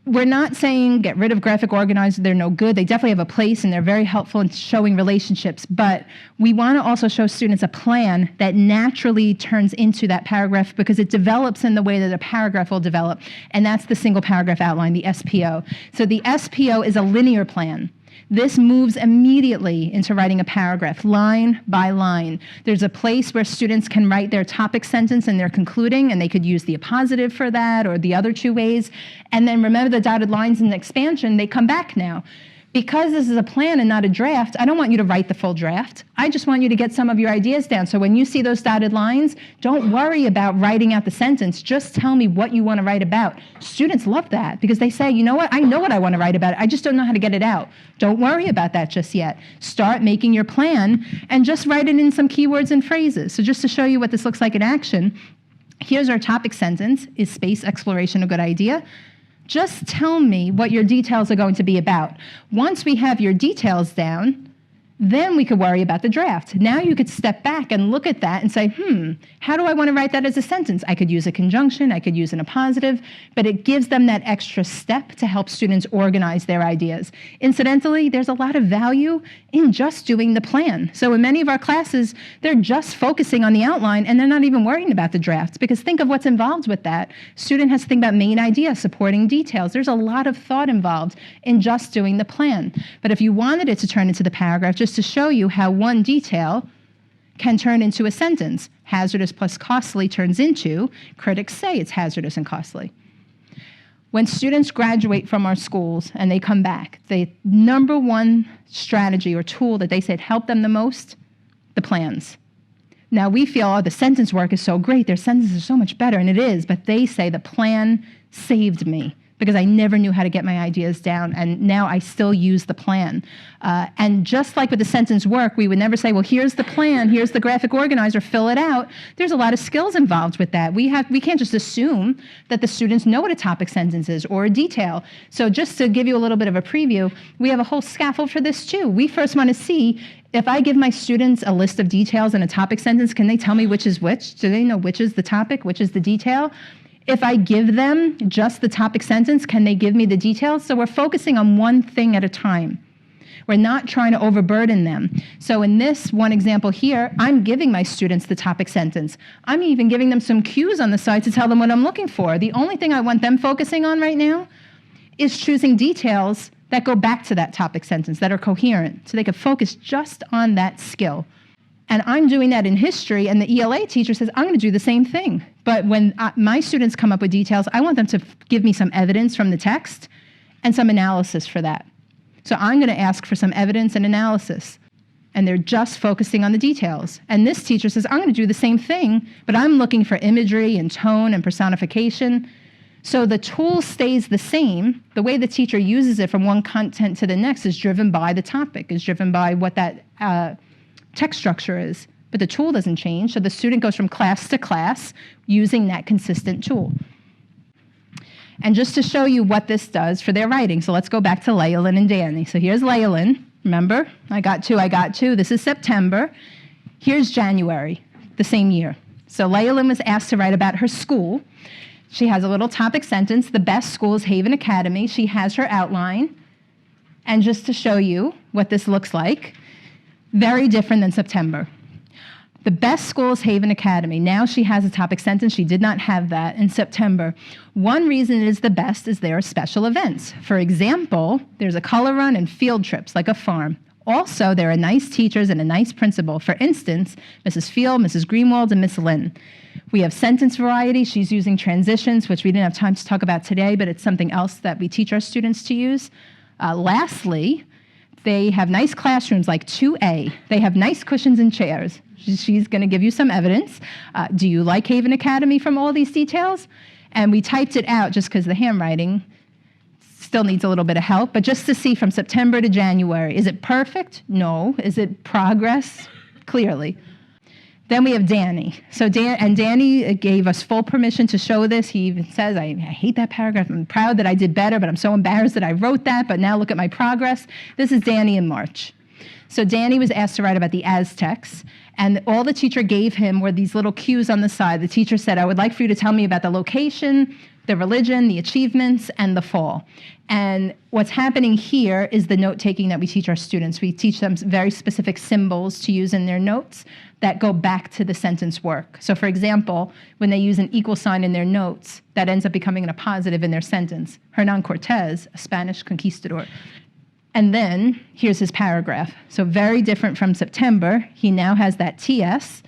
we're not saying get rid of graphic organizers, they're no good. They definitely have a place and they're very helpful in showing relationships. But we want to also show students a plan that naturally turns into that paragraph because it develops in the way that a paragraph will develop. And that's the single paragraph outline, the SPO. So the SPO is a linear plan. This moves immediately into writing a paragraph, line by line. There's a place where students can write their topic sentence and their concluding, and they could use the appositive for that or the other two ways. And then remember the dotted lines in the expansion, they come back now. Because this is a plan and not a draft, I don't want you to write the full draft. I just want you to get some of your ideas down. So when you see those dotted lines, don't worry about writing out the sentence. Just tell me what you want to write about. Students love that because they say, you know what, I know what I want to write about. I just don't know how to get it out. Don't worry about that just yet. Start making your plan and just write it in some keywords and phrases. So just to show you what this looks like in action, here's our topic sentence. Is space exploration a good idea? Just tell me what your details are going to be about. Once we have your details down, then we could worry about the draft. Now you could step back and look at that and say, how do I want to write that as a sentence? I could use a conjunction, I could use an appositive, but it gives them that extra step to help students organize their ideas. Incidentally, there's a lot of value in just doing the plan. So in many of our classes, they're just focusing on the outline and they're not even worrying about the drafts, because think of what's involved with that. Student has to think about main idea, supporting details. There's a lot of thought involved in just doing the plan. But if you wanted it to turn into the paragraph, just to show you how one detail can turn into a sentence. Hazardous plus costly turns into, critics say it's hazardous and costly. When students graduate from our schools and they come back, the number one strategy or tool that they said helped them the most, the plans. Now we feel, oh, the sentence work is so great, their sentences are so much better, and it is, but they say the plan saved me because I never knew how to get my ideas down, and now I still use the plan. And just like with the sentence work, we would never say, well, here's the plan, here's the graphic organizer, fill it out. There's a lot of skills involved with that. We can't just assume that the students know what a topic sentence is or a detail. So just to give you a little bit of a preview, we have a whole scaffold for this too. We first want to see, if I give my students a list of details in a topic sentence, can they tell me which is which? Do they know which is the topic, which is the detail? If I give them just the topic sentence, can they give me the details? So we're focusing on one thing at a time. We're not trying to overburden them. So in this one example here, I'm giving my students the topic sentence. I'm even giving them some cues on the side to tell them what I'm looking for. The only thing I want them focusing on right now is choosing details that go back to that topic sentence, that are coherent, so they can focus just on that skill. And I'm doing that in history, and the ELA teacher says, I'm going to do the same thing. But when my students come up with details, I want them to give me some evidence from the text and some analysis for that. So I'm going to ask for some evidence and analysis, and they're just focusing on the details. And this teacher says, I'm going to do the same thing, but I'm looking for imagery and tone and personification. So the tool stays the same. The way the teacher uses it from one content to the next is driven by the topic, is driven by what that text structure is, but the tool doesn't change. So the student goes from class to class using that consistent tool. And just to show you what this does for their writing, so let's go back to Leialynn and Danny. So here's Leialynn. Remember, I got two. This is September. Here's January, the same year. So Leialynn was asked to write about her school. She has a little topic sentence. The best school is Haven Academy. She has her outline. And just to show you what this looks like, very different than September. The best school is Haven Academy. Now she has a topic sentence. She did not have that in September. One reason it is the best is there are special events. For example, there's a color run and field trips, like a farm. Also, there are nice teachers and a nice principal. For instance, Mrs. Field, Mrs. Greenwald, and Miss Lynn. We have sentence variety. She's using transitions, which we didn't have time to talk about today, but it's something else that we teach our students to use. Lastly, they have nice classrooms like 2A. They have nice cushions and chairs. She's going to give you some evidence. Do you like Haven Academy from all these details? And we typed it out just because the handwriting still needs a little bit of help, but just to see from September to January. Is it perfect? No. Is it progress? Clearly. Then we have Danny. So Danny gave us full permission to show this. He even says, I hate that paragraph. I'm proud that I did better, but I'm so embarrassed that I wrote that, but now look at my progress. This is Danny in March. So Danny was asked to write about the Aztecs, and all the teacher gave him were these little cues on the side. The teacher said, I would like for you to tell me about the location, the religion, the achievements, and the fall. And what's happening here is the note-taking that we teach our students. We teach them very specific symbols to use in their notes that go back to the sentence work. So for example, when they use an equal sign in their notes, that ends up becoming an appositive in their sentence. Hernan Cortez, a Spanish conquistador. And then here's his paragraph. So very different from September. He now has that TS.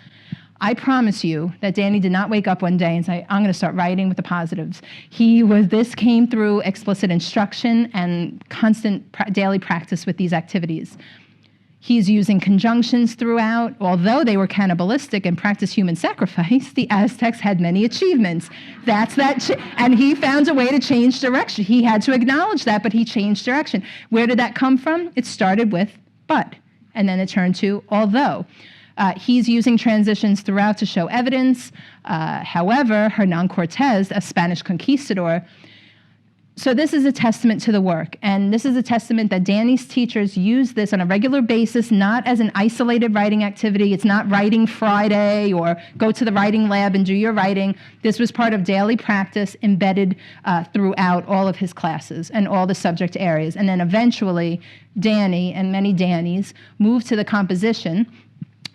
I promise you that Danny did not wake up one day and say, I'm going to start writing with Appositives. This came through explicit instruction and constant daily practice with these activities. He's using conjunctions throughout. Although they were cannibalistic and practiced human sacrifice, the Aztecs had many achievements. And he found a way to change direction. He had to acknowledge that, but he changed direction. Where did that come from? It started with but, and then it turned to although. He's using transitions throughout to show evidence. However, Hernan Cortez, a Spanish conquistador, so this is a testament to the work, and this is a testament that Danny's teachers use this on a regular basis, not as an isolated writing activity. It's not writing Friday or go to the writing lab and do your writing. This was part of daily practice embedded throughout all of his classes and all the subject areas. And then eventually, Danny and many Dannys moved to the composition,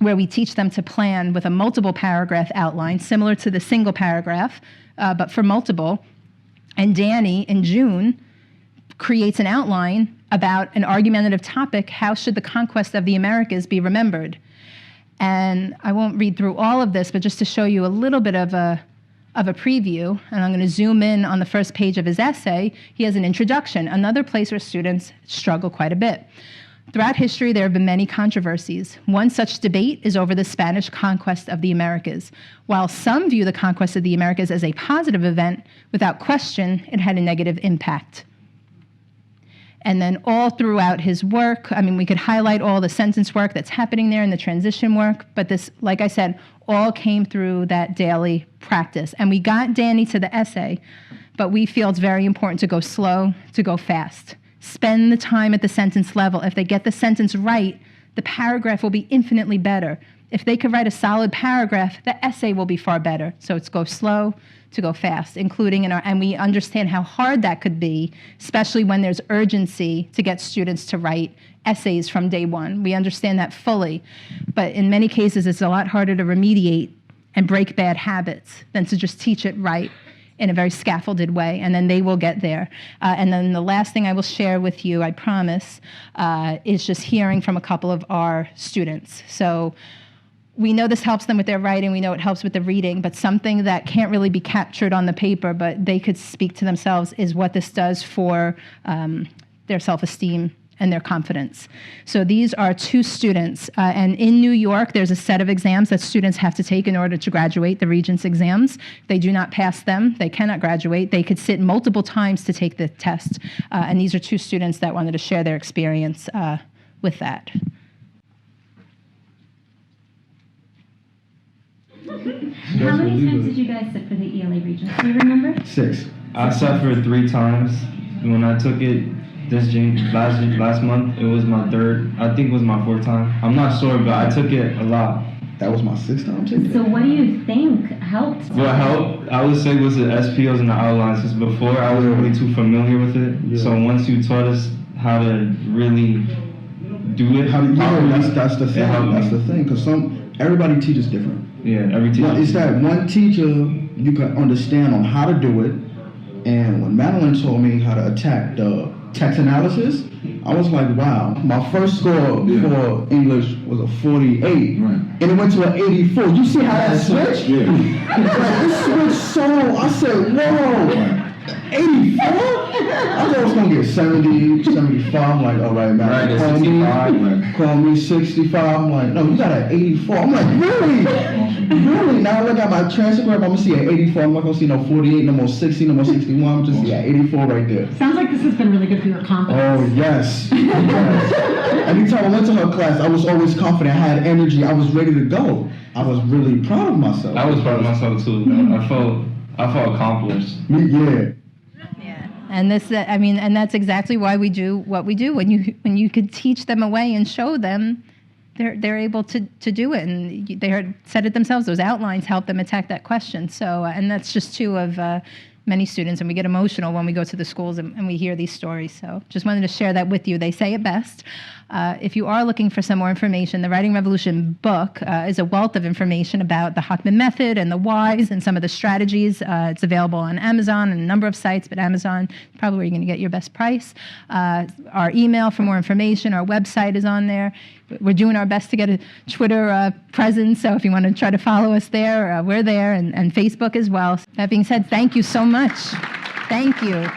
where we teach them to plan with a multiple paragraph outline, similar to the single paragraph, but for multiple. And Danny, in June, creates an outline about an argumentative topic: how should the conquest of the Americas be remembered? And I won't read through all of this, but just to show you a little bit of a preview, and I'm going to zoom in on the first page of his essay, he has an introduction, another place where students struggle quite a bit. Throughout history, there have been many controversies. One such debate is over the Spanish conquest of the Americas. While some view the conquest of the Americas as a positive event, without question, it had a negative impact. And then all throughout his work, we could highlight all the sentence work that's happening there and the transition work, but this, like I said, all came through that daily practice. And we got Danny to the essay, but we feel it's very important to go slow, to go fast. Spend the time at the sentence level. If they get the sentence right, the paragraph will be infinitely better. If they could write a solid paragraph, the essay will be far better. So it's go slow to go fast, including and we understand how hard that could be, especially when there's urgency to get students to write essays from day one. We understand that fully. But in many cases, it's a lot harder to remediate and break bad habits than to just teach it right in a very scaffolded way, and then they will get there. And then the last thing I will share with you, I promise, is just hearing from a couple of our students. So we know this helps them with their writing, we know it helps with the reading, but something that can't really be captured on the paper, but they could speak to themselves, is what this does for their self-esteem and their confidence. So these are two students, and in New York, there's a set of exams that students have to take in order to graduate, the Regents exams. If they do not pass them, they cannot graduate. They could sit multiple times to take the test, and these are two students that wanted to share their experience with that. How many times did you guys sit for the ELA Regents? Do you remember? 6. I suffered 3 times. When I took it last month, it was my 3rd. I think it was my 4th time. I'm not sure, but I took it a lot. That was my 6th time taking it. So what do you think helped? What helped, I would say, was the SPOs and the outlines, because before I wasn't really too familiar with it. Yeah. So once you taught us how to really do it, that's the thing. That's the thing, because everybody teaches different. Yeah, every teacher. It's that one teacher you can understand on how to do it, and when Madeline told me how to attack the text analysis, I was like, wow. My first score for English was a 48, and it went to an 84. You see how that switched? Yeah. It switched so, I said, whoa, 84? I thought I was going to get 70, 75. I'm like, all right, man. Right, Call me 65. I'm like, no, you got an 84. I'm like, really? Really? Now I look at my transcript, I'm going to see an 84. I'm not going to see no 48, no more 60, no more 61. I'm just see an 84 right there. Sounds like this has been really good for your confidence. Oh, yes. Yes. Anytime I went to her class, I was always confident, I had energy, I was ready to go. I was really proud of myself. I was proud of myself too. I felt accomplished. Yeah. And this, and that's exactly why we do what we do. When you could teach them a way and show them, they're able to do it, and they said it themselves. Those outlines help them attack that question. So, and that's just two of many students, and we get emotional when we go to the schools and we hear these stories. So, just wanted to share that with you. They say it best. If you are looking for some more information, the Writing Revolution book is a wealth of information about the Hochman Method and the whys and some of the strategies. It's available on Amazon and a number of sites, but Amazon is probably where you're going to get your best price. Our email for more information, our website is on there. we're doing our best to get a Twitter presence. So if you want to try to follow us there, we're there, and Facebook as well. That being said, thank you so much. Thank you.